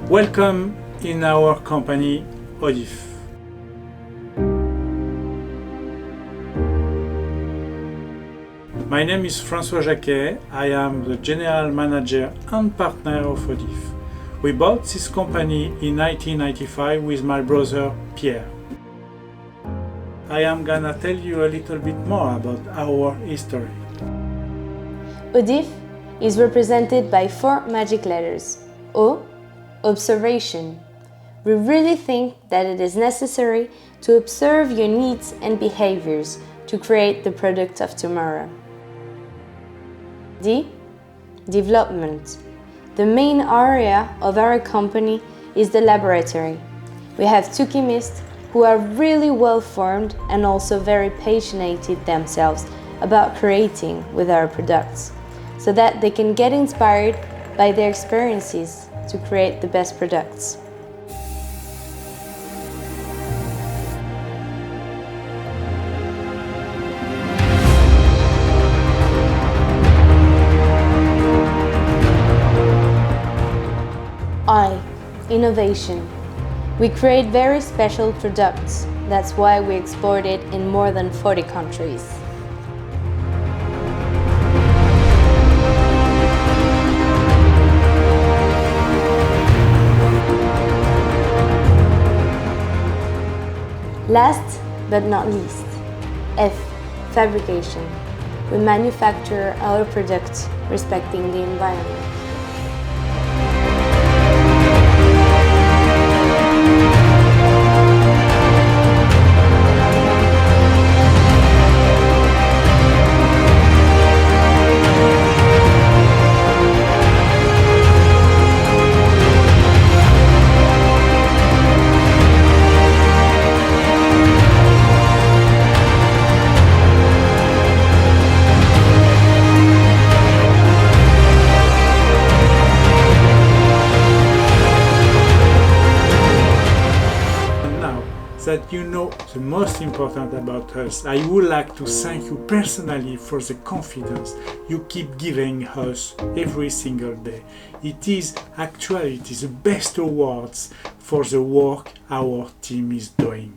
Welcome in our company, Odif. My name is François Jacquet. I am the General Manager and Partner of Odif. We bought this company in 1995 with my brother Pierre. I am gonna tell you a little bit more about our history. Odif is represented by 4 magic letters. O, observation. We really think that it is necessary to observe your needs and behaviors to create the product of tomorrow. D, development. The main area of our company is the laboratory. We have 2 chemists who are really well formed and also very passionate themselves about creating with our products, so that they can get inspired by their experiences to create the best products. I, innovation. We create very special products. That's why we export it in more than 40 countries. Last but not least, F, fabrication. We manufacture our products respecting the environment. That you know the most important about us, I would like to thank you personally for the confidence you keep giving us every single day. It is the best awards for the work our team is doing.